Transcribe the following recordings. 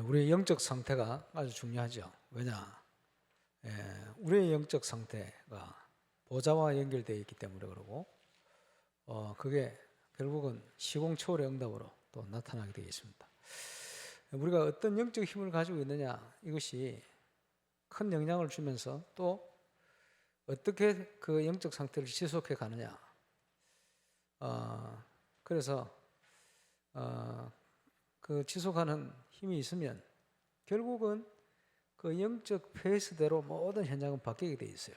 우리의 영적 상태가 아주 중요하죠. 왜냐? 우리의 영적 상태가 보좌와 연결되어 있기 때문에 그러고, 그게 결국은 시공초월의 응답으로 또 나타나게 되겠습니다. 우리가 어떤 영적 힘을 가지고 있느냐, 이것이 큰 영향을 주면서 또 어떻게 그 영적 상태를 지속해 가느냐. 그래서 그 지속하는 힘이 있으면 결국은 그 영적 페이스대로 모든 현장은 바뀌게 돼 있어요.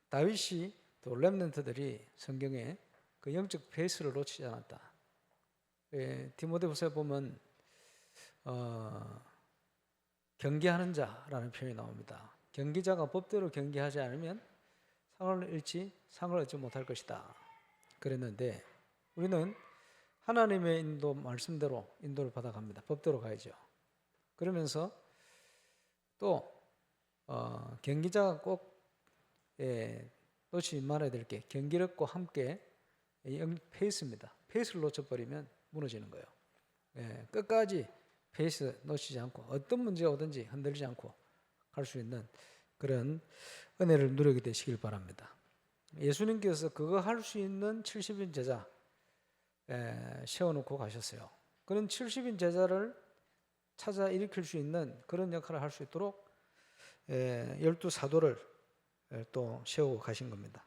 다윗이 또 렘넌트들이 성경에 그 영적 페이스를 놓치지 않았다. 디모데후서에 보면 경계하는 자라는 표현이 나옵니다. 경계자가 법대로 경계하지 않으면 상을 얻지 못할 것이다. 그랬는데 우리는 하나님의 인도 말씀대로 인도를 받아갑니다. 법대로 가야죠. 그러면서 또 경기자가 꼭 놓치지 말아야 될 게 경기력과 함께 페이스입니다. 페이스를 놓쳐버리면 무너지는 거예요. 끝까지 페이스 놓치지 않고 어떤 문제가 오든지 흔들리지 않고 갈 수 있는 그런 은혜를 누리게 되시길 바랍니다. 예수님께서 그거 할 수 있는 70인 제자 세워놓고 가셨어요. 그런 70인 제자를 찾아 일으킬 수 있는 그런 역할을 할 수 있도록 12사도를 또 세우고 가신 겁니다.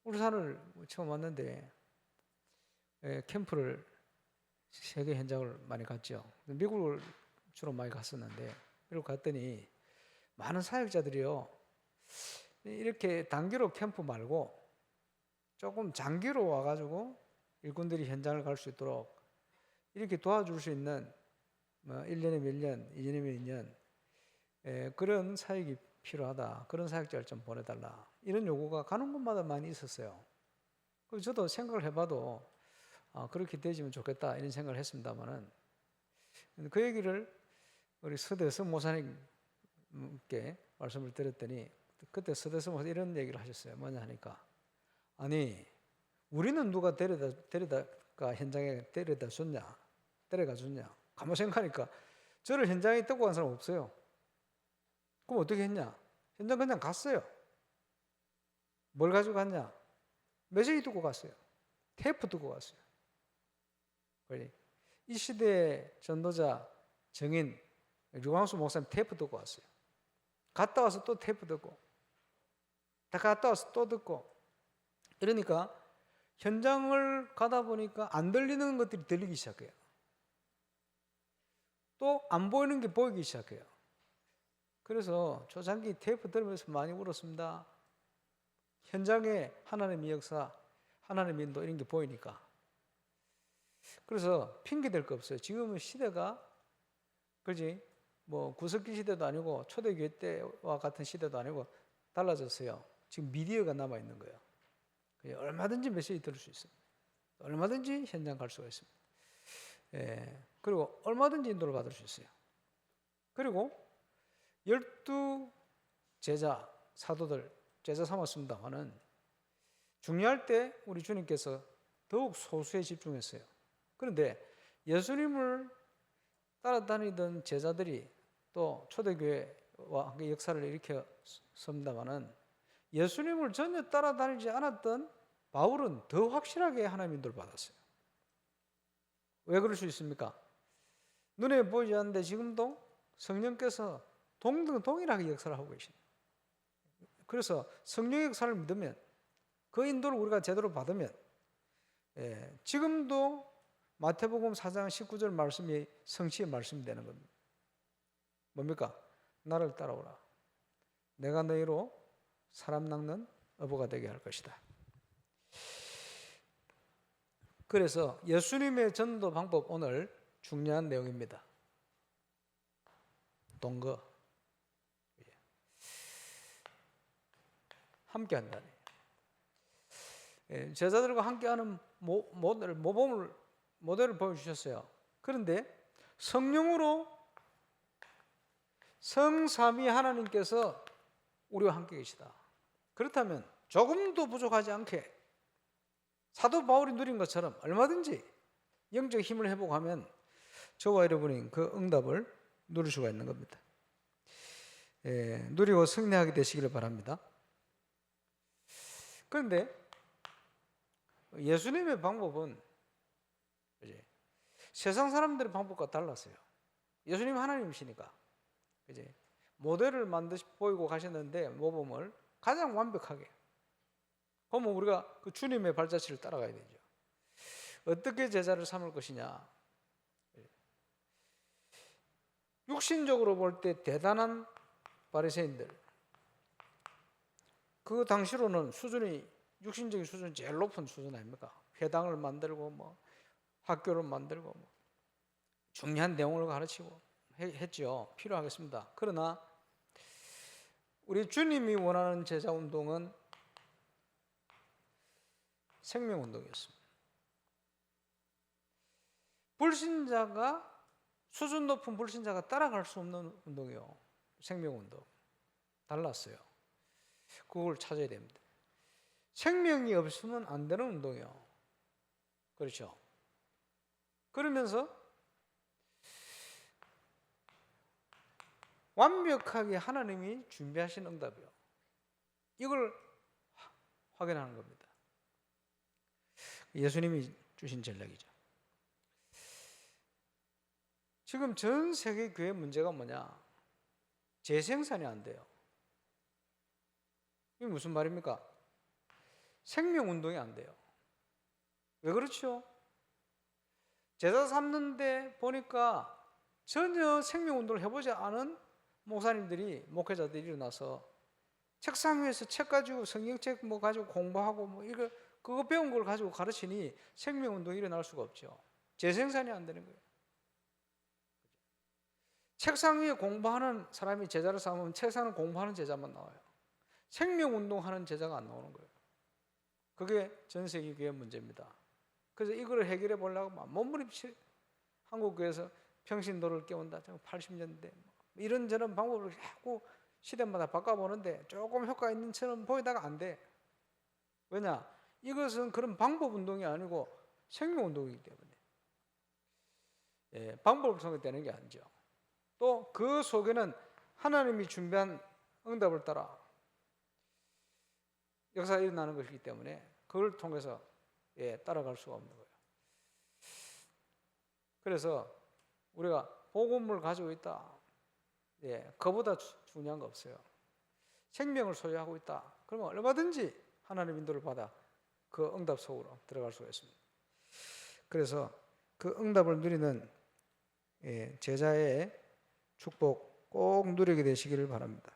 울산을 처음 왔는데 캠프를 세계 현장을 많이 갔죠. 미국을 주로 많이 갔었는데 미국 갔더니 많은 사역자들이요, 이렇게 단기로 캠프 말고 조금 장기로 와가지고 일꾼들이 현장을 갈 수 있도록 이렇게 도와줄 수 있는 1년에 몇 년, 2년에 몇 년 그런 사역이 필요하다. 그런 사역자를 좀 보내달라. 이런 요구가 가는 곳마다 많이 있었어요. 그래서 저도 생각을 해봐도 그렇게 되지면 좋겠다 이런 생각을 했습니다만은 그 얘기를 우리 서대성 모사님께 말씀을 드렸더니 그때 서대성 모사 이런 얘기를 하셨어요. 뭐냐 하니까 아니 우리는 누가 데려다가 현장에 데려가 줬냐 가만 생각하니까 저를 현장에 데리고 간 사람 없어요. 그럼 어떻게 했냐? 현장 그냥 갔어요. 뭘 가지고 갔냐? 메시지 두고 갔어요. 테이프 두고 갔어요. 이 시대의 전도자 정인 류광수 목사님 테이프 듣고 왔어요. 갔다 와서 또 테이프 듣고, 다 갔다 와서 또 듣고. 이러니까 현장을 가다 보니까 안 들리는 것들이 들리기 시작해요. 또 안 보이는 게 보이기 시작해요. 그래서 초창기 테이프 들으면서 많이 울었습니다. 현장에 하나님의 역사, 하나님의 인도 이런 게 보이니까. 그래서 핑계 댈 거 없어요. 지금은 시대가 그지 뭐 구석기 시대도 아니고 초대교회 때와 같은 시대도 아니고 달라졌어요. 지금 미디어가 남아 있는 거예요. 얼마든지 메시지 들을 수 있습니다. 얼마든지 현장 갈 수가 있습니다. 그리고 얼마든지 인도를 받을 수 있어요. 그리고 12 제자 사도들 제자 삼았습니다만은 중요할 때 우리 주님께서 더욱 소수에 집중했어요. 그런데 예수님을 따라다니던 제자들이 또 초대교회와 함께 역사를 일으켰습니다마는 예수님을 전혀 따라다니지 않았던 바울은 더 확실하게 하나님의 인도를 받았어요. 왜 그럴 수 있습니까? 눈에 보이지 않는데 지금도 성령께서 동일하게 역사를 하고 계십니다. 그래서 성령의 역사를 믿으면 그 인도를 우리가 제대로 받으면 지금도 마태복음 4장 19절 말씀이 성취의 말씀이 되는 겁니다. 뭡니까? 나를 따라오라. 내가 너희로 사람 낚는 어부가 되게 할 것이다. 그래서 예수님의 전도 방법 오늘 중요한 내용입니다. 동거. 함께 한다니. 제자들과 함께하는 모델을 보여주셨어요. 그런데 성령으로 성삼위 하나님께서 우리와 함께 계시다. 그렇다면 조금도 부족하지 않게 사도 바울이 누린 것처럼 얼마든지 영적 힘을 회복하면 저와 여러분이 그 응답을 누릴 수가 있는 겁니다. 누리고 승리하게 되시기를 바랍니다. 그런데 예수님의 방법은 이제 세상 사람들의 방법과 달랐어요. 예수님 하나님이시니까 이제 모델을 만드시 보이고 가셨는데 모범을 가장 완벽하게. 그러면 우리가 그 주님의 발자취를 따라가야 되죠. 어떻게 제자를 삼을 것이냐? 육신적으로 볼 때 대단한 바리새인들, 그 당시로는 수준이 육신적인 수준이 제일 높은 수준 아닙니까? 회당을 만들고 뭐 학교를 만들고 뭐 중요한 내용을 가르치고 했죠. 필요하겠습니다. 그러나 우리 주님이 원하는 제자 운동은 생명 운동이었습니다. 불신자가 수준 높은 불신자가 따라갈 수 없는 운동이요. 생명 운동. 달랐어요. 그걸 찾아야 됩니다. 생명이 없으면 안 되는 운동이요. 그렇죠. 그러면서 완벽하게 하나님이 준비하신 응답이요. 이걸 확인하는 겁니다. 예수님이 주신 전략이죠. 지금 전 세계 교회 문제가 뭐냐? 재생산이 안 돼요. 이게 무슨 말입니까? 생명 운동이 안 돼요. 왜 그렇죠? 제자 삼는데 보니까 전혀 생명 운동을 해보지 않은 목사님들이, 목회자들이 일어나서 책상 위에서 책 가지고 성경책 뭐 가지고 공부하고 뭐 이거 그거 배운 걸 가지고 가르치니 생명 운동이 일어날 수가 없죠. 재생산이 안 되는 거예요. 책상 위에 공부하는 사람이 제자를 삼으면 책상을 공부하는 제자만 나와요. 생명 운동하는 제자가 안 나오는 거예요. 그게 전 세계 교회 문제입니다. 그래서 이걸 해결해 보려고 몸부림치 한국교회에서 평신도를 깨운다. 80년대 이런저런 방법을 자꾸 시대마다 바꿔보는데 조금 효과 있는 처럼 보이다가 안 돼. 왜냐? 이것은 그런 방법 운동이 아니고 생명 운동이기 때문에 방법을 통해되는 게 아니죠. 또 그 속에는 하나님이 준비한 응답을 따라 역사가 일어나는 것이기 때문에 그걸 통해서 따라갈 수가 없는 거예요. 그래서 우리가 복음을 가지고 있다. 그보다 중요한 거 없어요. 생명을 소유하고 있다. 그러면 얼마든지 하나님 인도를 받아 그 응답 속으로 들어갈 수가 있습니다. 그래서 그 응답을 누리는 제자의 축복 꼭 누리게 되시기를 바랍니다.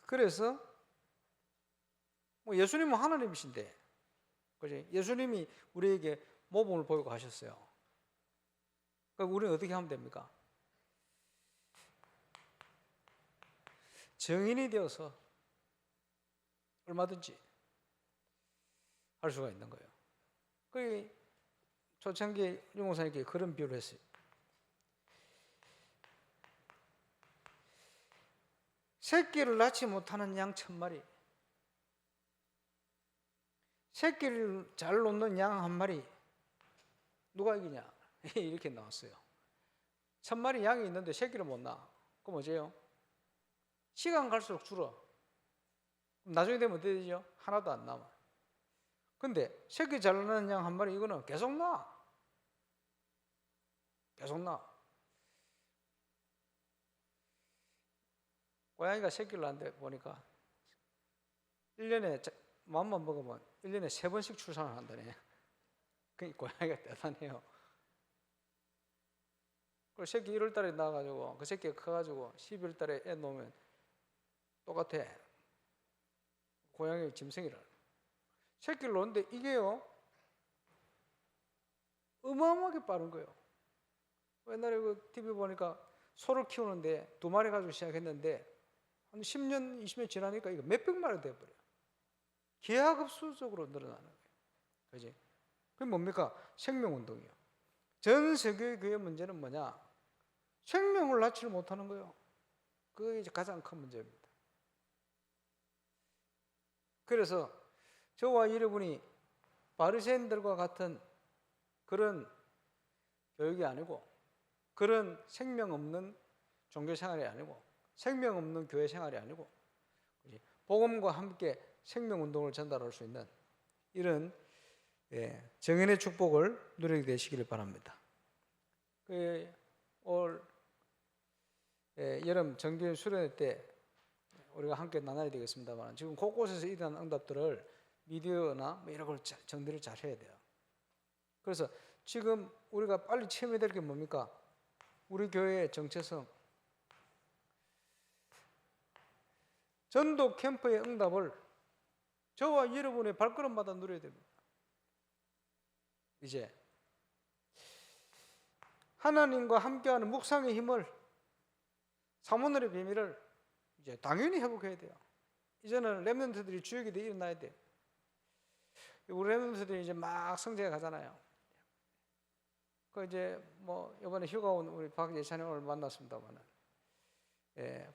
그래서 예수님은 하나님이신데, 그지? 예수님이 우리에게 모범을 보이고 가셨어요. 그러니까 우리는 어떻게 하면 됩니까? 증인이 되어서 얼마든지 할 수가 있는 거예요. 그 초창기 유목사님께 그런 비유를 했어요. 새끼를 낳지 못하는 양 1000마리, 새끼를 잘 놓는 양 1마리, 누가 이기냐? 이렇게 나왔어요. 1000마리 양이 있는데 새끼를 못 낳아. 그럼 어째요? 시간 갈수록 줄어. 나중에 되면 어떻게 되죠? 하나도 안 남아. 근데 새끼 잘 낳는 양 1마리 이거는 계속 낳아. 계속 낳아. 고양이가 새끼를 낳는데 보니까 1년에 마음만 먹으면 1년에 3번씩 출산을 한다네. 그 고양이가 대단해요. 그 새끼 1월 달에 낳아가지고 그 새끼가 커가지고 12월 달에 애 놓으면 똑같아. 고양이 짐승이라. 새끼를 놓는데 이게요 어마어마하게 빠른 거예요. 옛날에 그 TV 보니까 소를 키우는데 2마리 가지고 시작했는데 한 10년, 20년 지나니까 이거 몇백 마리 돼버려요. 기하급수적으로 늘어나는 거예요. 그지? 그게 뭡니까? 생명운동이요. 전 세계 교회 문제는 뭐냐? 생명을 낳지를 못하는 거예요. 그게 이제 가장 큰 문제입니다. 그래서 저와 여러분이 바리새인들과 같은 그런 교육이 아니고, 그런 생명 없는 종교 생활이 아니고, 생명 없는 교회 생활이 아니고, 복음과 함께 생명 운동을 전달할 수 있는 이런 정인의 축복을 누리게 되시기를 바랍니다. 올 여름 정기훈 수련회 때 우리가 함께 나눠야 되겠습니다만, 지금 곳곳에서 일어난 응답들을 미디어나 뭐 이런 걸 정리를 잘 해야 돼요. 그래서 지금 우리가 빨리 체험해야 될 게 뭡니까? 우리 교회의 정체성, 전도 캠프의 응답을 저와 여러분의 발걸음마다 누려야 됩니다. 이제 하나님과 함께하는 묵상의 힘을, 사모늘의 비밀을 이제 당연히 회복해야 돼요. 이제는 렘넌트들이 주역이 돼 일어나야 돼요. 우리 렘넌트들이 이제 막 성장해 가잖아요. 그 이제 뭐 이번에 휴가 온 우리 박예찬이 오늘 만났습니다만은,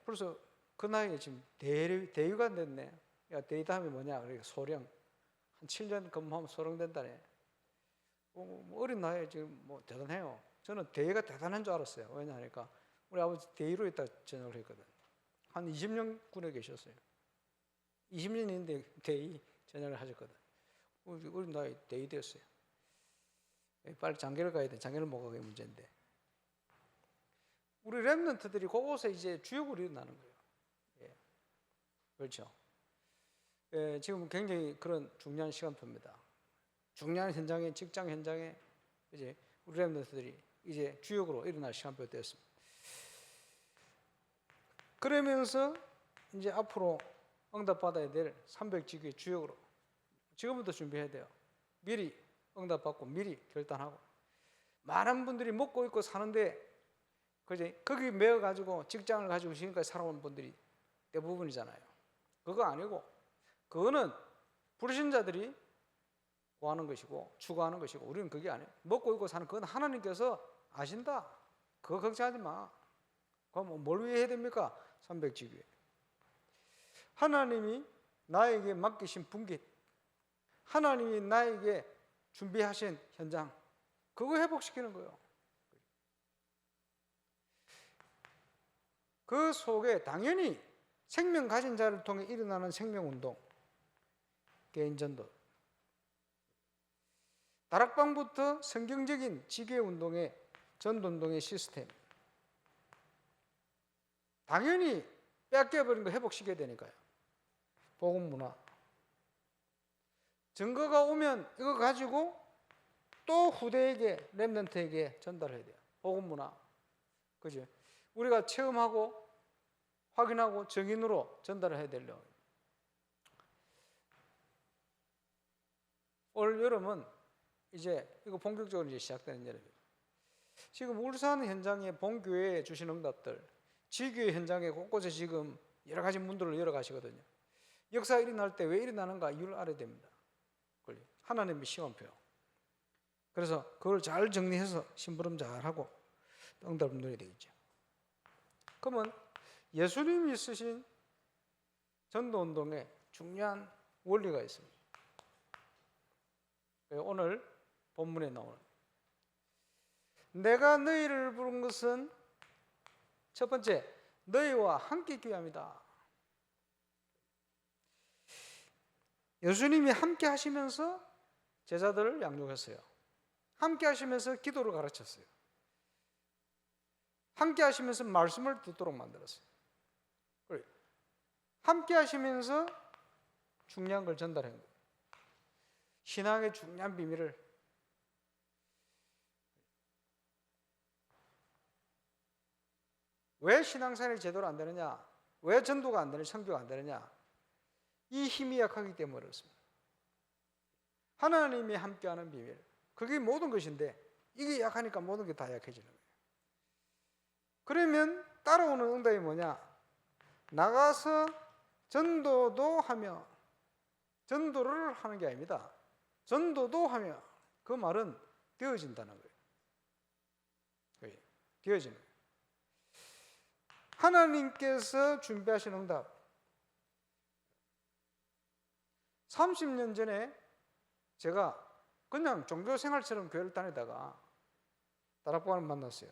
벌써 그 나이에 지금 대위가 됐네. 야, 대위 다음이 뭐냐? 그러니까 소령. 한 7년 근무하면 소령 된다네. 어린 나이에 지금 뭐 대단해요. 저는 대위가 대단한 줄 알았어요. 왜냐하니까 우리 아버지 대위로 있다 전역을 했거든. 한 20년 군에 계셨어요. 20년인데 대위 전역을 하셨거든. 어린 나이에 대위 되었어요. 빨리 장계를 가야 돼. 장계를 못 가게 문제인데. 우리 렘넌트들이 그곳에 이제 주역으로 일어나는 거예요. 그렇죠. 지금 굉장히 그런 중요한 시간표입니다. 중요한 현장에, 직장 현장에 이제 우리 렘넌트들이 이제 주역으로 일어날 시간표가 되었습니다. 그러면서 이제 앞으로 응답받아야 될 300지교의 주역으로 지금부터 준비해야 돼요. 미리 응답받고 미리 결단하고. 많은 분들이 먹고 있고 사는데 그지? 거기 매어가지고 직장을 가지고 지금까지 살아온 분들이 대부분이잖아요. 그거 아니고, 그거는 불신자들이 구하는 것이고 추구하는 것이고, 우리는 그게 아니에요. 먹고 있고 사는 그건 하나님께서 아신다. 그거 걱정하지 마. 그럼 뭘 위해 해야 됩니까? 300지교회. 하나님이 나에게 맡기신 분깃, 하나님이 나에게 준비하신 현장, 그거 회복시키는 거예요. 그 속에 당연히 생명 가진 자를 통해 일어나는 생명운동, 개인전도, 다락방부터 성경적인 지교운동의 전도운동의 시스템, 당연히 뺏겨버린 거 회복시켜야 되니까요. 복음문화, 증거가 오면 이거 가지고 또 후대에게, 렘넌트에게 전달해야 돼요. 복음문화, 그죠? 우리가 체험하고 확인하고 정인으로 전달을 해야 되려고. 올 여름은 이제 이거 본격적으로 이제 시작되는 여름이에요. 지금 울산 현장에 본교회에 주신 응답들, 지교회 현장에 곳곳에 지금 여러 가지 문들을 열어가시거든요. 역사가 일어날 때 왜 일어나는가 이유를 알아야 됩니다. 하나님의 시간표요. 그래서 그걸 잘 정리해서 심부름 잘하고 응답을 누려야 되겠죠. 그러면 예수님이 쓰신 전도운동에 중요한 원리가 있습니다. 오늘 본문에 나오는, 내가 너희를 부른 것은 첫 번째, 너희와 함께 있기 위함이다. 예수님이 함께 하시면서 제자들을 양육했어요. 함께 하시면서 기도를 가르쳤어요. 함께 하시면서 말씀을 듣도록 만들었어요. 함께 하시면서 중요한 걸 전달한 거예요. 신앙의 중요한 비밀을. 왜 신앙생활이 제대로 안 되느냐? 왜 전도가 안 되느냐? 선교가 안 되느냐? 이 힘이 약하기 때문에 그렇습니다. 하나님이 함께하는 비밀, 그게 모든 것인데 이게 약하니까 모든 게 다 약해지는 거예요. 그러면 따라오는 응답이 뭐냐? 나가서 전도도 하며, 전도를 하는 게 아닙니다. 전도도 하며, 그 말은 되어진다는 거예요. 되어지는 거예요. 하나님께서 준비하신 응답, 30년 전에 제가 그냥 종교생활처럼 교회를 다니다가 다락방을 만났어요.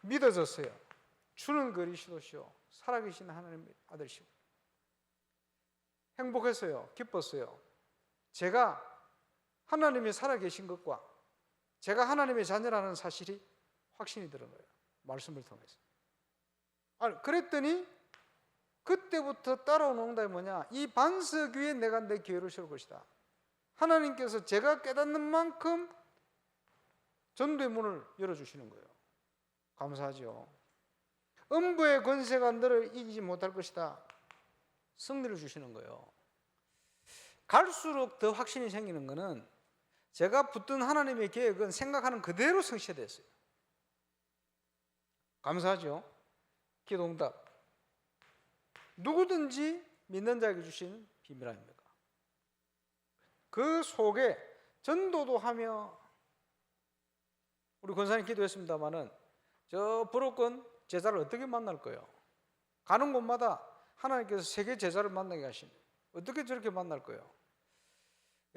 믿어졌어요. 주는 그리스도시요 살아계신 하나님의 아들이시고 행복했어요. 기뻤어요. 제가 하나님이 살아계신 것과 제가 하나님의 자녀라는 사실이 확신이 들은 거예요. 말씀을 통해서. 그랬더니 그때부터 따라오는 응답이 뭐냐? 이 반석 위에 내가 내 교회를 세울 것이다. 하나님께서 제가 깨닫는 만큼 전도의 문을 열어주시는 거예요. 감사하죠. 음부의 권세가 너를 이기지 못할 것이다. 승리를 주시는 거예요. 갈수록 더 확신이 생기는 것은 제가 붙든 하나님의 계획은 생각하는 그대로 성취됐어요. 감사하죠. 기도 응답. 누구든지 믿는 자에게 주신 비밀 아닙니까? 그 속에 전도도 하며 우리 권사님 기도했습니다마는 저 불옥권 제자를 어떻게 만날 거예요? 가는 곳마다 하나님께서 세계 제자를 만나게 하십니다. 어떻게 저렇게 만날 거예요?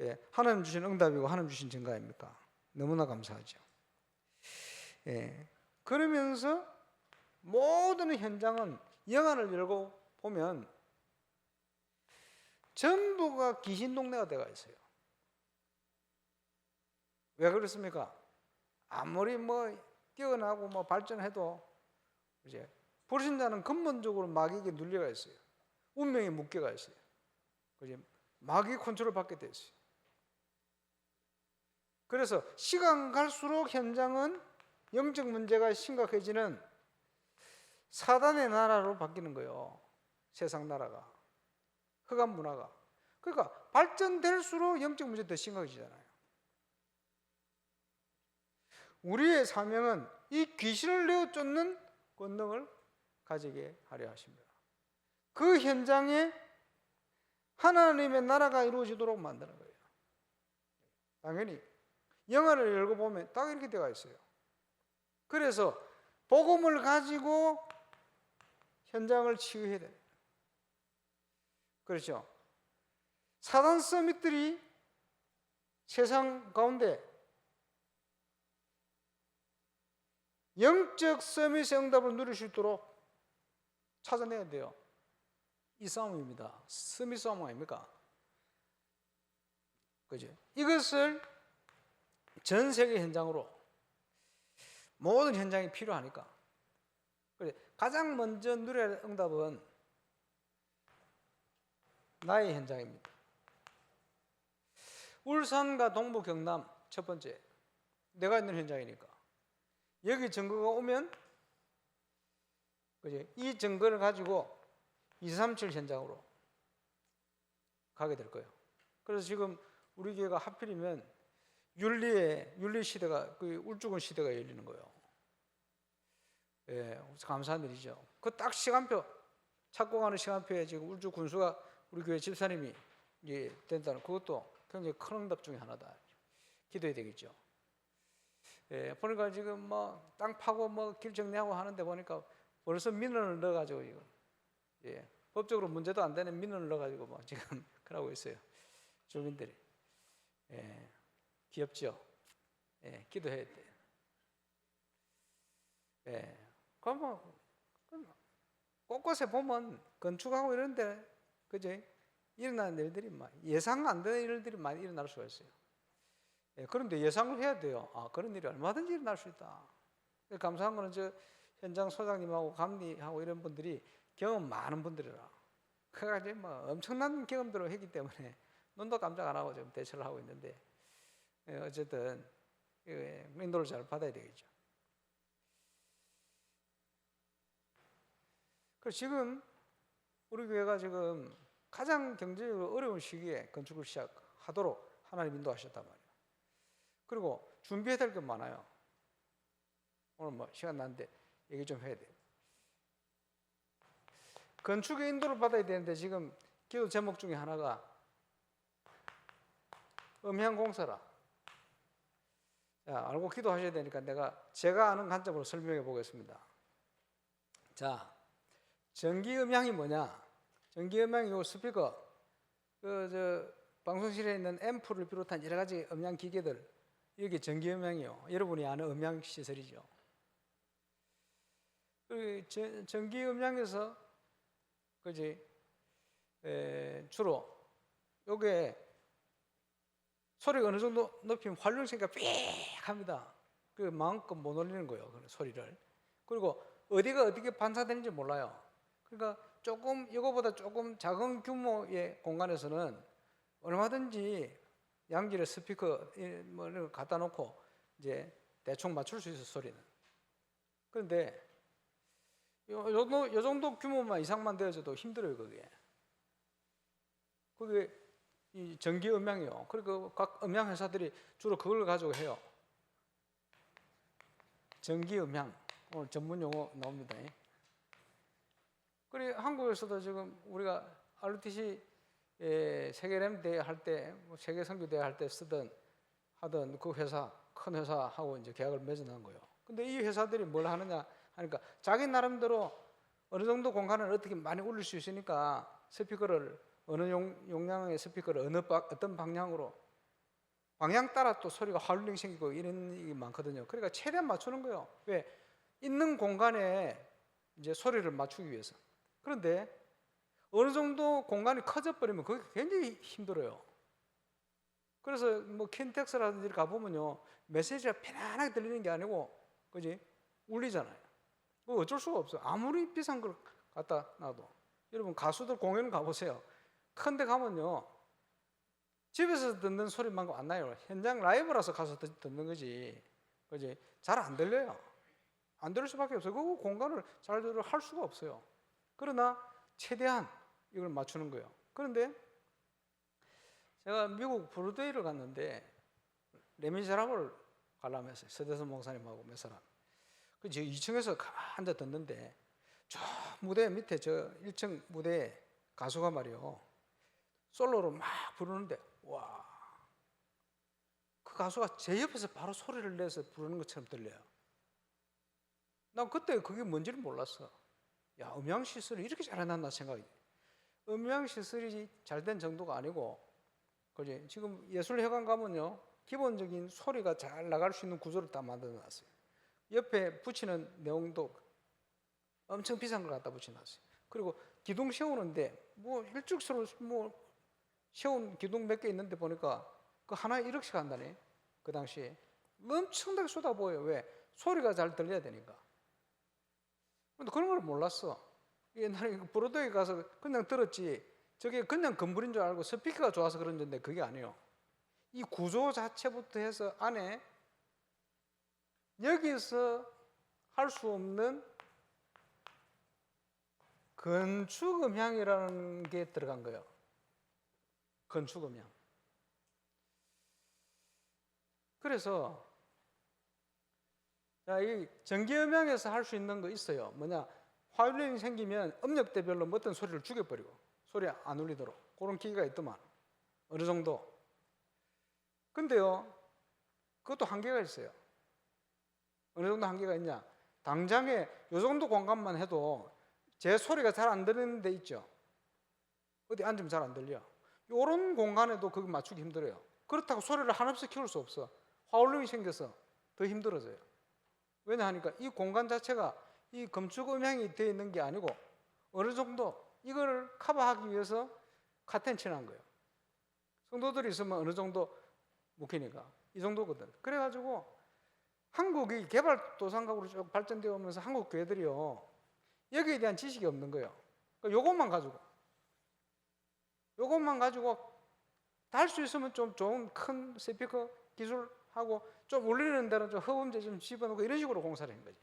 예, 하나님 주신 응답이고 하나님 주신 증거 아닙니까? 너무나 감사하죠. 예, 그러면서 모든 현장은 영안을 열고 보면 전부가 귀신 동네가 되어 있어요. 왜 그렇습니까? 아무리 뛰어나고 발전해도 이제 불신자는 근본적으로 마귀에게 눌려가 있어요. 운명에 묶여가 있어요. 그지? 마귀 컨트롤 받게 돼 있어요. 그래서 시간 갈수록 현장은 영적 문제가 심각해지는 사단의 나라로 바뀌는 거예요. 세상 나라가. 흑암 문화가. 그러니까 발전될수록 영적 문제 더 심각해지잖아요. 우리의 사명은 이 귀신을 내어 쫓는 권능을 가지게 하려 하십니다. 그 현장에 하나님의 나라가 이루어지도록 만드는 거예요. 당연히 영화를 열고 보면 딱 이렇게 되어 있어요. 그래서 복음을 가지고 현장을 치유해야 돼요. 그렇죠? 사단 서밋들이 세상 가운데 영적 서밋의 응답을 누릴 수 있도록 찾아내야 돼요. 이 싸움입니다. 서밋 싸움 아닙니까? 그죠? 이것을 전 세계 현장으로 모든 현장이 필요하니까. 가장 먼저 누려야 할 응답은 나의 현장입니다. 울산과 동부 경남 첫 번째 내가 있는 현장이니까 여기 증거가 오면 그죠? 이 증거를 가지고 237 현장으로 가게 될 거예요. 그래서 지금 우리 교회가 하필이면 윤리 시대가 그 울주군 시대가 열리는 거예요. 예, 감사한 일이죠. 그 딱 시간표 착공하는 시간표에 지금 울주 군수가 우리 교회 집사님이 이제 된다는 그것도 굉장히 큰 응답 중에 하나다. 기도해야 되겠죠. 예, 보니까 지금 땅 파고 길 정리하고 하는데 보니까 벌써 민원을 넣어가지고 이거 예, 법적으로 문제도 안 되는 민원을 넣어가지고 지금 그러고 있어요. 주민들이. 예, 귀엽죠. 예, 기도해야 돼요. 예, 그럼 곳곳에 보면 건축하고 이런데 그죠? 일어나는 일들이 예상 안 되는 일들이 많이 일어날 수가 있어요. 예, 그런데 예상을 해야 돼요. 그런 일이 얼마든지 일어날 수 있다. 감사한 거는 저 현장 소장님하고 감리하고 이런 분들이 경험 많은 분들이라. 그래가지고 엄청난 경험들을 했기 때문에 눈도 깜짝 안 하고 지금 대처를 하고 있는데 어쨌든 인도를 잘 받아야 되겠죠. 그래서 지금 우리 교회가 지금 가장 경제적으로 어려운 시기에 건축을 시작하도록 하나님 인도하셨단 말이에요. 그리고 준비해야 될 게 많아요. 오늘 시간 나는데 얘기 좀 해야 돼요. 건축의 인도를 받아야 되는데 지금 기도 제목 중에 하나가 음향공사라. 자, 알고 기도하셔야 되니까 제가 아는 관점으로 설명해 보겠습니다. 자, 전기 음향이 뭐냐? 전기음향 요 스피커, 방송실에 있는 앰프를 비롯한 여러 가지 음향 기계들, 이게 전기음향이요. 여러분이 아는 음향 시설이죠. 전기음향에서 그지 주로 요게 소리가 어느 정도 높이면 활용성이가 삑합니다. 그 마음껏 못 올리는 거예요, 그 소리를. 그리고 어디가 어떻게 반사되는지 몰라요. 그러니까 조금 이거보다 조금 작은 규모의 공간에서는 얼마든지 양질의 스피커 뭐 이런 거 갖다 놓고 이제 대충 맞출 수 있어, 소리는. 그런데 요 정도 규모만 이상만 되어져도 힘들어요, 그게 이 전기 음향이요. 그리고 각 음향 회사들이 주로 그걸 가지고 해요. 전기 음향, 오늘 전문 용어 나옵니다. 그리고 한국에서도 지금 우리가 RTC 세계 램 대회 할 때, 세계 선교 대회 할 때 하던 그 회사, 큰 회사하고 이제 계약을 맺어놓은 거예요. 근데 이 회사들이 뭘 하느냐 하니까 자기 나름대로 어느 정도 공간을 어떻게 많이 올릴 수 있으니까 스피커를 어느 용량의 스피커를 어떤 방향으로 방향 따라 또 소리가 하울링 생기고 이런 게 많거든요. 그러니까 최대한 맞추는 거예요. 왜? 있는 공간에 이제 소리를 맞추기 위해서. 그런데 어느 정도 공간이 커져 버리면 그게 굉장히 힘들어요. 그래서 뭐 킨텍스라든지 가보면요, 메시지가 편안하게 들리는 게 아니고, 그지? 울리잖아요. 뭐 어쩔 수가 없어요. 아무리 비싼 걸 갖다 놔도. 여러분 가수들 공연 가보세요. 큰데 가면요, 집에서 듣는 소리만큼 안 나요. 현장 라이브라서 가서 듣는 거지, 그지? 잘 안 들려요. 안 들을 수밖에 없어요. 그 공간을 잘 할 수가 없어요. 그러나 최대한 이걸 맞추는 거예요. 그런데 제가 미국 브로드웨이를 갔는데 레미제라블을 관람했어요. 서대선 목사님하고 몇 사람. 그 2층에서 앉아 듣는데 저 무대 밑에 저 1층 무대에 가수가 말이요, 솔로로 막 부르는데, 와, 그 가수가 제 옆에서 바로 소리를 내서 부르는 것처럼 들려요. 난 그때 그게 뭔지를 몰랐어. 야, 음향 시설이 이렇게 잘 해놨나 생각이. 음향 시설이 잘 된 정도가 아니고, 그지? 지금 예술회관 가면요, 기본적인 소리가 잘 나갈 수 있는 구조를 다 만들어놨어요. 옆에 붙이는 내용도 엄청 비싼 걸 갖다 붙여놨어요. 그리고 기둥 세우는데 뭐 일직선으로 뭐 세운 기둥 몇 개 있는데 보니까 그 하나에 1억씩 한다네. 그 당시에 엄청나게 쏟아부어요. 왜? 소리가 잘 들려야 되니까. 근데 그런 걸 몰랐어. 옛날에 브로드웨이 가서 그냥 들었지, 저게 그냥 건물인 줄 알고 스피커가 좋아서 그런 건데 그게 아니에요. 이 구조 자체부터 해서 안에 여기서 할 수 없는 건축 음향이라는 게 들어간 거예요. 건축 음향. 그래서 이 전기 음향에서 할 수 있는 거 있어요. 뭐냐? 화울링이 생기면 음역대별로 어떤 소리를 죽여버리고 소리 안 울리도록 그런 기계가 있더만, 어느 정도. 근데요, 그것도 한계가 있어요. 어느 정도 한계가 있냐? 당장에 요 정도 공간만 해도 제 소리가 잘 안 들리는 데 있죠. 어디 앉으면 잘 안 들려. 요런 공간에도 그거 맞추기 힘들어요. 그렇다고 소리를 한없이 키울 수 없어. 화울림이 생겨서 더 힘들어져요. 왜냐 하니까 이 공간 자체가 이 건축 음향이 되어 있는 게 아니고 어느 정도 이걸 커버하기 위해서 카텐 칠한 거예요. 성도들이 있으면 어느 정도 묵히니까 이 정도거든. 그래가지고 한국이 개발도상국으로 쭉 발전되어 오면서 한국 교회들이요, 여기에 대한 지식이 없는 거예요. 그러니까 요것만 가지고 다 할 수 있으면 좀 좋은 큰 스피커 기술하고 좀 울리는 데는 좀 허범제 좀 집어넣고 이런 식으로 공사를 한 거지.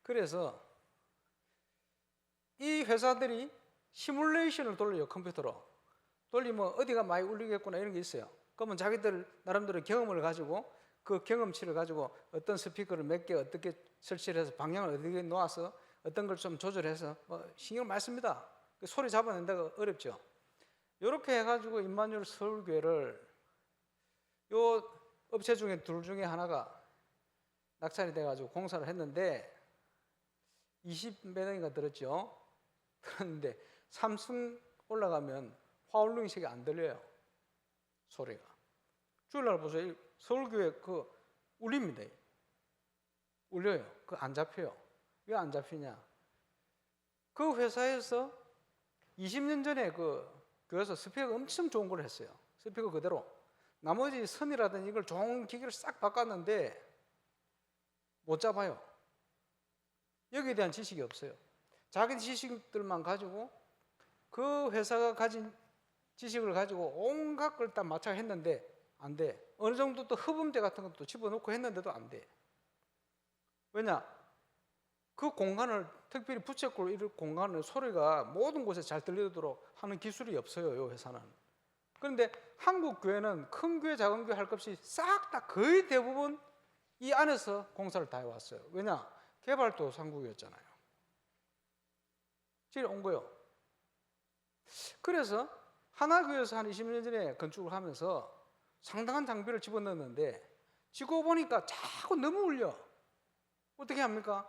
그래서 이 회사들이 시뮬레이션을 돌려요. 컴퓨터로 돌리면 어디가 많이 울리겠구나 이런 게 있어요. 그러면 자기들 나름대로 경험을 가지고 그 경험치를 가지고 어떤 스피커를 몇 개 어떻게 설치를 해서 방향을 어떻게 놓아서 어떤 걸 좀 조절해서 신경을 많이 씁니다. 소리 잡아낸다가 어렵죠. 이렇게 해가지고 임마누엘 서울교회를 요 업체 중에 둘 중에 하나가 낙찰이 돼가지고 공사를 했는데 20몇 억인가 들었죠. 그런데 3층 올라가면 화울릉이 색이 안 들려요. 소리가. 주일날 보세요. 서울교회 그 울립니다. 울려요. 그 안 잡혀요. 왜 안 잡히냐? 그 회사에서 20년 전에 그 교회에서 스피커가 엄청 좋은 걸 했어요. 스피커 그대로. 나머지 선이라든지 이걸 좋은 기기를 싹 바꿨는데 못 잡아요. 여기에 대한 지식이 없어요. 자기 지식들만 가지고 그 회사가 가진 지식을 가지고 온갖 걸 다 맞춰 했는데 안 돼. 어느 정도 또 흡음재 같은 것도 집어넣고 했는데도 안 돼. 왜냐? 그 공간을 특별히 부채꼴 이런 공간을 소리가 모든 곳에 잘 들리도록 하는 기술이 없어요. 이 회사는. 그런데 한국 교회는 큰 교회 작은 교회 할 것 없이 싹 다 거의 대부분 이 안에서 공사를 다 해왔어요. 왜냐? 개발도상국이었잖아요. 제일 온 거요. 그래서 하나교회에서 한 20년 전에 건축을 하면서 상당한 장비를 집어넣었는데 지고 보니까 자꾸 너무 울려. 어떻게 합니까?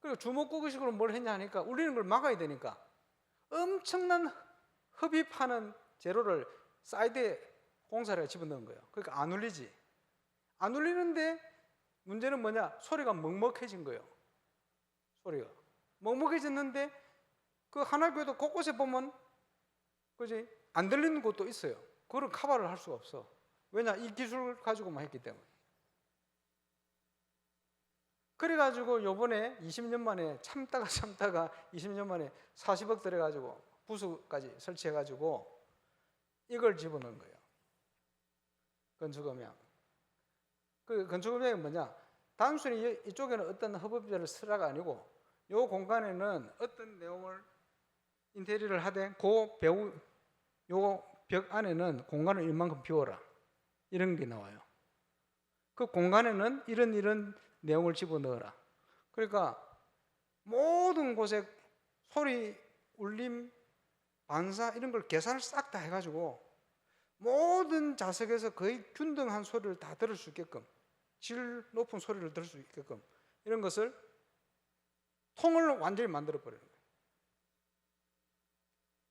그리고 주먹구구식으로 뭘 했냐 하니까 울리는 걸 막아야 되니까 엄청난 흡입하는 재료를 사이드에 공사를 집어넣은 거예요. 그러니까 안 울리지. 안 울리는데 문제는 뭐냐? 소리가 먹먹해진 거예요. 소리가 먹먹해졌는데 그 하나교회도 곳곳에 보면 그지? 안 들리는 곳도 있어요. 그걸 커버를 할 수가 없어. 왜냐? 이 기술을 가지고만 했기 때문에. 그래가지고 요번에 20년 만에 참다가 20년 만에 40억 들여가지고 부수까지 설치해가지고 이걸 집어넣은 거예요. 건축음향. 그 건축음향이 뭐냐? 단순히 이쪽에는 어떤 허브비를 쓰라가 아니고 요 공간에는 어떤 내용을 인테리어를 하되 그 배우 요 벽 안에는 공간을 이만큼 비워라. 이런 게 나와요. 그 공간에는 이런 내용을 집어넣어라. 그러니까 모든 곳에 소리, 울림, 반사 이런 걸 계산을 싹 다 해가지고 모든 좌석에서 거의 균등한 소리를 다 들을 수 있게끔 질 높은 소리를 들을 수 있게끔 이런 것을 통을 완전히 만들어 버리는 거예요.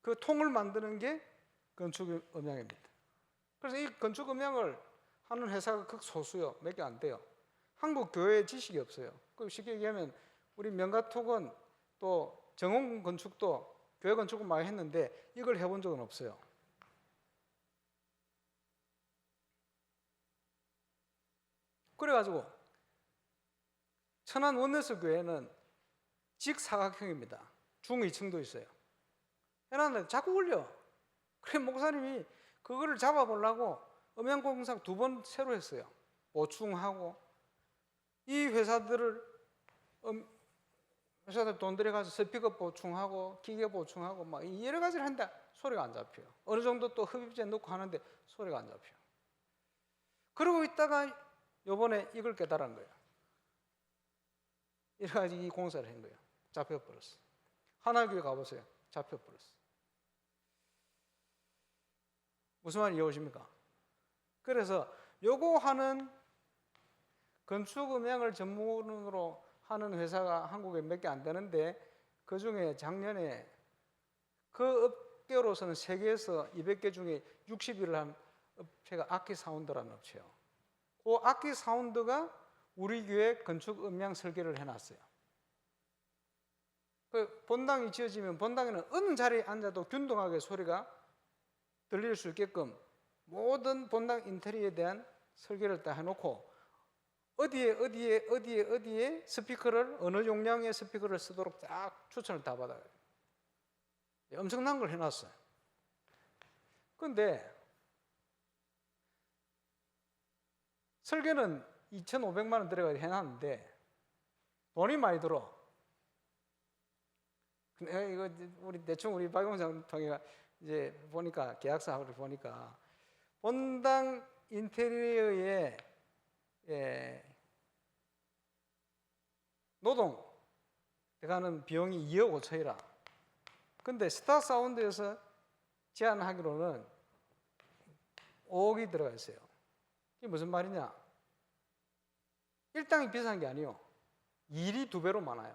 그 통을 만드는 게 건축음향입니다. 그래서 이 건축음향을 하는 회사가 극소수요. 몇 개 안 돼요. 한국 교회에 지식이 없어요. 그 쉽게 얘기하면 우리 명가톡은 또 정원 건축도 교회 건축을 많이 했는데 이걸 해본 적은 없어요. 그래가지고 천안 원내스 교회는 직사각형입니다. 중2층도 있어요. 해놨는데 자꾸 울려. 그래 목사님이 그거를 잡아보려고 음향공사 2번 새로 했어요. 보충하고 이 회사들 돈 들여가서 스피커 보충하고 기계 보충하고 막 여러 가지를 한다. 소리가 안 잡혀요. 어느 정도 또 흡입제 넣고 하는데 소리가 안 잡혀요. 그러고 있다가 요번에 이걸 깨달은 거예요. 이래가지고 이 공사를 한 거예요. 잡혀버렸어. 하나교회 가보세요. 잡혀버렸어. 무슨 말인지 이해오십니까? 그래서 요거 하는 건축음향을 전문으로 하는 회사가 한국에 몇 개 안 되는데 그 중에 작년에 그 업계로서는 세계에서 200개 중에 60위를 한 업체가 아키사운드라는 업체예요. 그 아키사운드가 우리 교회 건축음향 설계를 해놨어요. 그 본당이 지어지면 본당에는 어느 자리에 앉아도 균등하게 소리가 들릴 수 있게끔 모든 본당 인테리어에 대한 설계를 다 해놓고 어디에 스피커를 어느 용량의 스피커를 쓰도록 딱 추천을 다 받아요. 엄청난 걸 해놨어요. 그런데 설계는 2,500만 원 들어가서 해놨는데 돈이 많이 들어. 근데 이거 우리 대충 우리 박용장 통이가 이제 보니까 계약서를 보니까 본당 인테리어에 노동 들어가는 비용이 2억 5천이라. 근데 스타 사운드에서 제안하기로는 5억이 들어가 있어요. 이게 무슨 말이냐? 일당이 비싼 게 아니에요. 일이 2배로 많아요.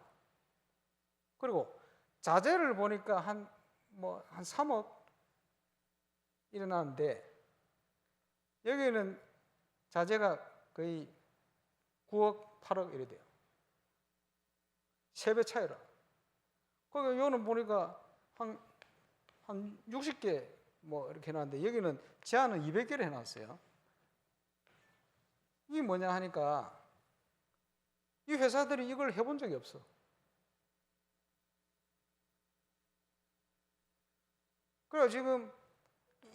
그리고 자재를 보니까 한 3억 일어나는데 여기는 자재가 거의 9억, 8억 이래 돼요. 3배 차이라. 거기 요는 보니까 한 60개 이렇게 해놨는데 여기는 제한은 200개를 해놨어요. 이게 뭐냐 하니까 이 회사들이 이걸 해본 적이 없어. 그래서 지금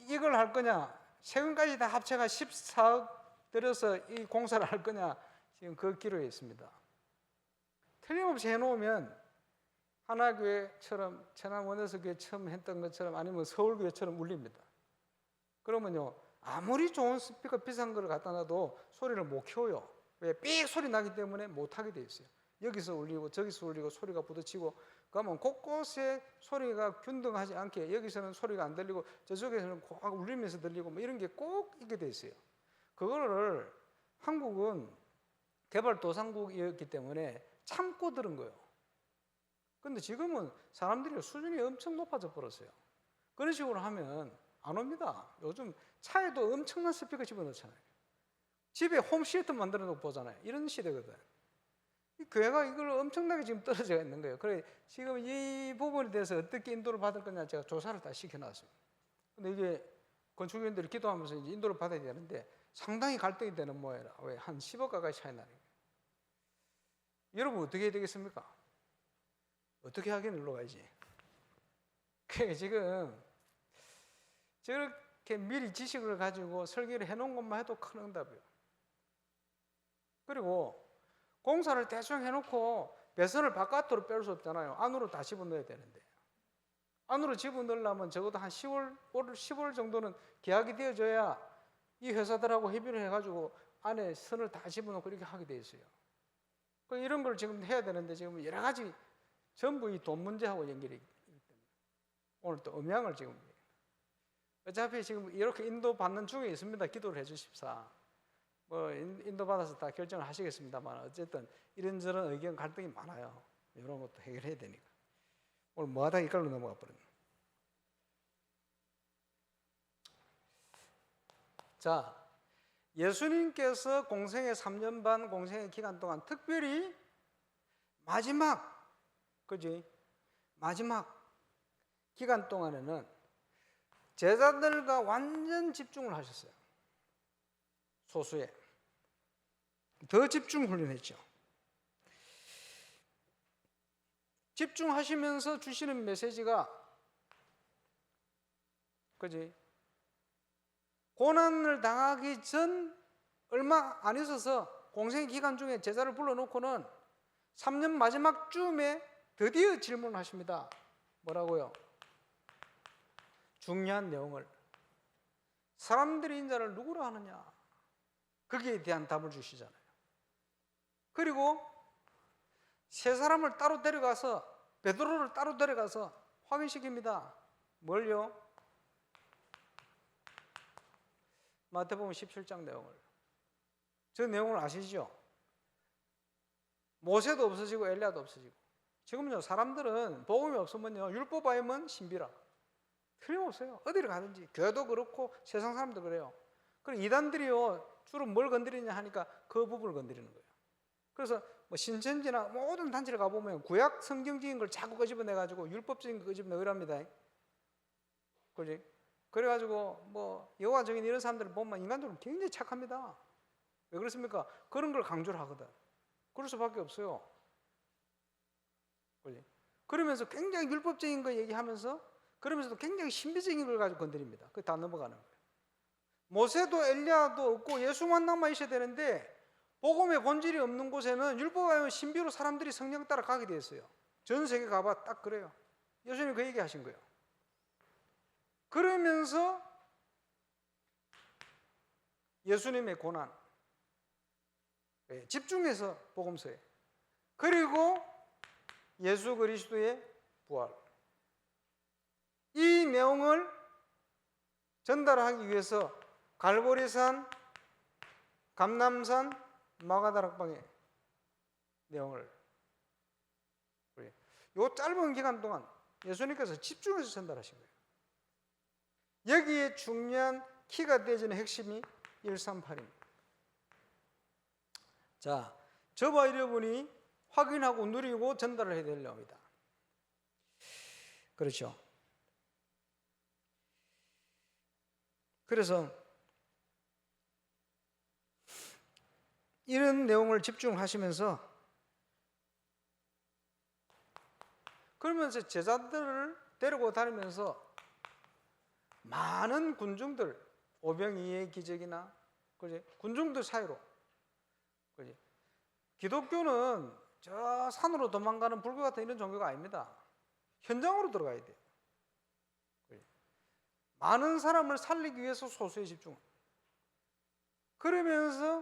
이걸 할 거냐, 세금까지 다 합쳐가 14억 들여서 이 공사를 할 거냐, 지금 그 기로에 있습니다. 틀림없이 해놓으면 하나교회처럼, 천안원에서교회 처음 했던 것처럼 아니면 서울교회처럼 울립니다. 그러면요, 아무리 좋은 스피커 비싼 걸 갖다 놔도 소리를 못 키워요. 왜? 삑 소리 나기 때문에 못 하게 돼 있어요. 여기서 울리고 저기서 울리고 소리가 부딪히고, 그러면 곳곳에 소리가 균등하지 않게, 여기서는 소리가 안 들리고 저쪽에서는 꽉 울리면서 들리고 이런 게 꼭 있게 돼 있어요. 그거를 한국은 개발도상국이었기 때문에 참고 들은 거예요. 근데 지금은 사람들이 수준이 엄청 높아져 버렸어요. 그런 식으로 하면 안 옵니다. 요즘 차에도 엄청난 스피커 집어넣잖아요. 집에 홈시애터 만들어 놓고 보잖아요. 이런 시대거든. 이 교회가 이걸 엄청나게 지금 떨어져 있는 거예요. 그래 지금 이 부분에 대해서 어떻게 인도를 받을 거냐 제가 조사를 다 시켜놨습니다. 근데 이게 건축위원들이 기도하면서 이제 인도를 받아야 되는데 상당히 갈등이 되는 모양이라. 왜? 한 10억 가까이 차이 나는 거예요. 여러분 어떻게 해야 되겠습니까? 어떻게 하긴 일로 가야지. 그러니까 지금 저렇게 미리 지식을 가지고 설계를 해놓은 것만 해도 큰 응답이에요. 그리고 공사를 대충 해놓고 배선을 바깥으로 뺄 수 없잖아요. 안으로 다 집어넣어야 되는데, 안으로 집어넣으려면 적어도 한 10월 정도는 계약이 되어져야 이 회사들하고 협의를 해가지고 안에 선을 다 집어넣고 이렇게 하게 돼 있어요. 이런 걸 지금 해야 되는데 지금 여러 가지 전부 이 돈 문제하고 연결이 있기 때문에 오늘 또 음향을 지금 어차피 지금 이렇게 인도 받는 중에 있습니다. 기도를 해 주십사. 인도 받아서 다 결정을 하시겠습니다만 어쨌든 이런저런 의견 갈등이 많아요. 이런 것도 해결해야 되니까. 오늘 뭐하다 이걸로 넘어가 버렸네. 자, 예수님께서 공생의 3년 반 공생의 기간 동안 특별히 마지막 기간 동안에는 제자들과 완전 집중을 하셨어요. 소수에 더 집중 훈련했죠. 집중하시면서 주시는 메시지가 고난을 당하기 전 얼마 안 있어서 공생 기간 중에 제자를 불러놓고는 3년 마지막 쯤에 드디어 질문을 하십니다. 뭐라고요? 중요한 내용을, 사람들이 인자를 누구로 하느냐, 거기에 대한 답을 주시잖아요. 그리고 세 사람을 따로 데려가서, 베드로를 따로 데려가서 확인시킵니다. 뭘요? 마태복음 17장 내용을. 저 내용을 아시죠? 모세도 없어지고 엘리야도 없어지고. 지금요 사람들은 복음이 없으면요 율법 아니면 신비라. 틀림없어요. 어디를 가든지. 교회도 그렇고 세상 사람도 그래요. 그리고 이단들이요 주로 뭘 건드리냐 하니까 그 부분을 건드리는 거예요. 그래서 신천지나 모든 단체를 가보면 구약 성경적인 걸 자꾸 끄집어내가지고 율법적인 거 끄집어내으랍니다. 그지? 그래가지고 여호와 증인 이런 사람들을 보면 인간적으로 굉장히 착합니다. 왜 그렇습니까? 그런 걸 강조를 하거든. 그럴 수밖에 없어요. 그지? 그러면서 굉장히 율법적인 거 얘기하면서 그러면서도 굉장히 신비적인 걸 가지고 건드립니다. 그게 다 넘어가는 거예요. 모세도 엘리야도 없고 예수만 남아 있어야 되는데 복음의 본질이 없는 곳에는 율법 아니면 신비로 사람들이 성령 따라 가게 돼 있어요. 전 세계 가봐 딱 그래요. 예수님이 그 얘기 하신 거예요. 그러면서 예수님의 고난, 집중해서 복음서에, 그리고 예수 그리스도의 부활, 이 내용을 전달하기 위해서 갈보리산, 감람산, 마가다락방의 내용을 이 짧은 기간 동안 예수님께서 집중해서 전달하신 거예요. 여기에 중요한 키가 되어지는 핵심이 138입니다. 자, 저와 여러분이 확인하고 누리고 전달을 해야 될 내용이다. 그렇죠. 그래서 이런 내용을 집중하시면서 그러면서 제자들을 데리고 다니면서 많은 군중들, 오병이의 기적이나 군중들 사이로, 기독교는 저 산으로 도망가는 불교 같은 이런 종교가 아닙니다. 현장으로 들어가야 돼요. 많은 사람을 살리기 위해서 소수에 집중. 그러면서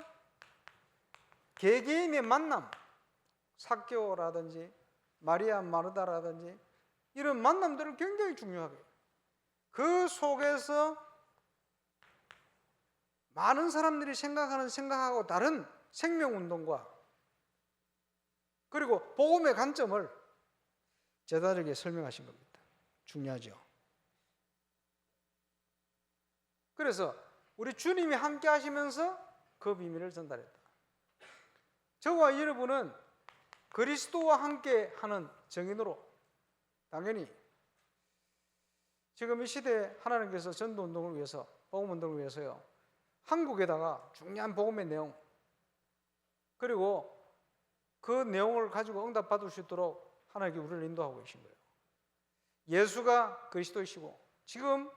개개인의 만남, 삭개오라든지 마리아 마르다라든지 이런 만남들을 굉장히 중요하게, 그 속에서 많은 사람들이 생각하고 다른 생명운동과 그리고 복음의 관점을 제자들에게 설명하신 겁니다. 중요하죠. 그래서 우리 주님이 함께 하시면서 그 비밀을 전달했다. 저와 여러분은 그리스도와 함께 하는 증인으로, 당연히 지금 이 시대에 하나님께서 전도운동을 위해서, 복음운동을 위해서요, 한국에다가 중요한 복음의 내용, 그리고 그 내용을 가지고 응답받을 수 있도록 하나님께 우리를 인도하고 계신 거예요. 예수가 그리스도이시고 지금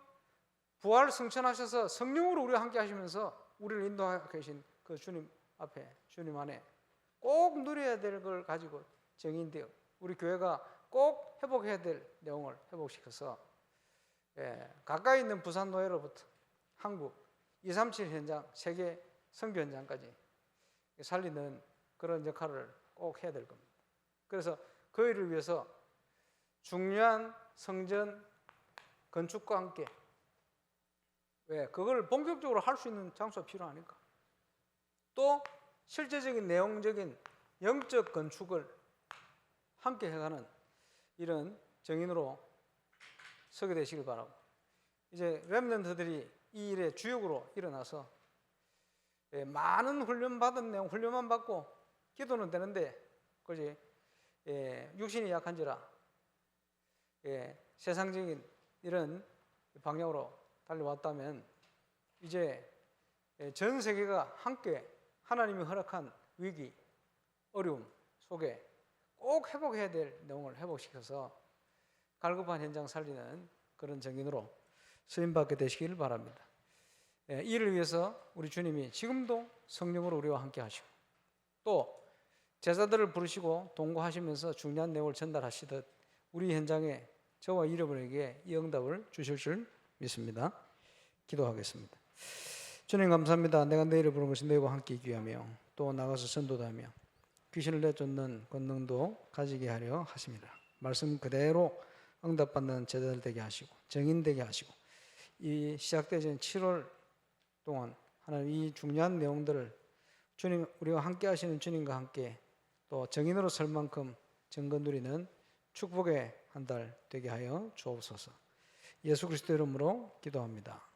부활 승천하셔서 성령으로 우리와 함께 하시면서 우리를 인도하고 계신 그 주님 앞에, 주님 안에 꼭 누려야 될 걸 가지고 정인되어 우리 교회가 꼭 회복해야 될 내용을 회복시켜서 가까이 있는 부산 노예로부터 한국 237 현장, 세계 선교 현장까지 살리는 그런 역할을 꼭 해야 될 겁니다. 그래서 그 일을 위해서 중요한 성전 건축과 함께, 왜? 그걸 본격적으로 할 수 있는 장소가 필요하니까. 또 실제적인 내용적인 영적 건축을 함께 해가는 이런 정인으로 서게 되시길 바라고, 이제 렘넌트들이 이 일에 주역으로 일어나서 많은 훈련받은 내용, 훈련만 받고 기도는 되는데, 그지? 육신이 약한지라 세상적인 이런 방향으로 달려왔다면 이제 전 세계가 함께 하나님이 허락한 위기, 어려움 속에 꼭 회복해야 될 내용을 회복시켜서 갈급한 현장 살리는 그런 정인으로 쓰임받게 되시길 바랍니다. 이를 위해서 우리 주님이 지금도 성령으로 우리와 함께 하시고 또 제자들을 부르시고 동거하시면서 중요한 내용을 전달하시듯 우리 현장에 저와 여러분에게 이 응답을 주실 줄 믿습니다. 기도하겠습니다. 주님 감사합니다. 내가 너희를 부른 것이 너희와 함께 있기 위하며 또 나가서 전도도 하며 귀신을 내쫓는 권능도 가지게 하려 하십니다. 말씀 그대로 응답받는 제자들 되게 하시고 정인 되게 하시고 이 시작되어진 7월 동안 하나님 이 중요한 내용들을 주님, 우리와 함께 하시는 주님과 함께 또 정인으로 설 만큼 정건 누리는 축복의 한 달 되게 하여 주옵소서. 예수 그리스도 이름으로 기도합니다.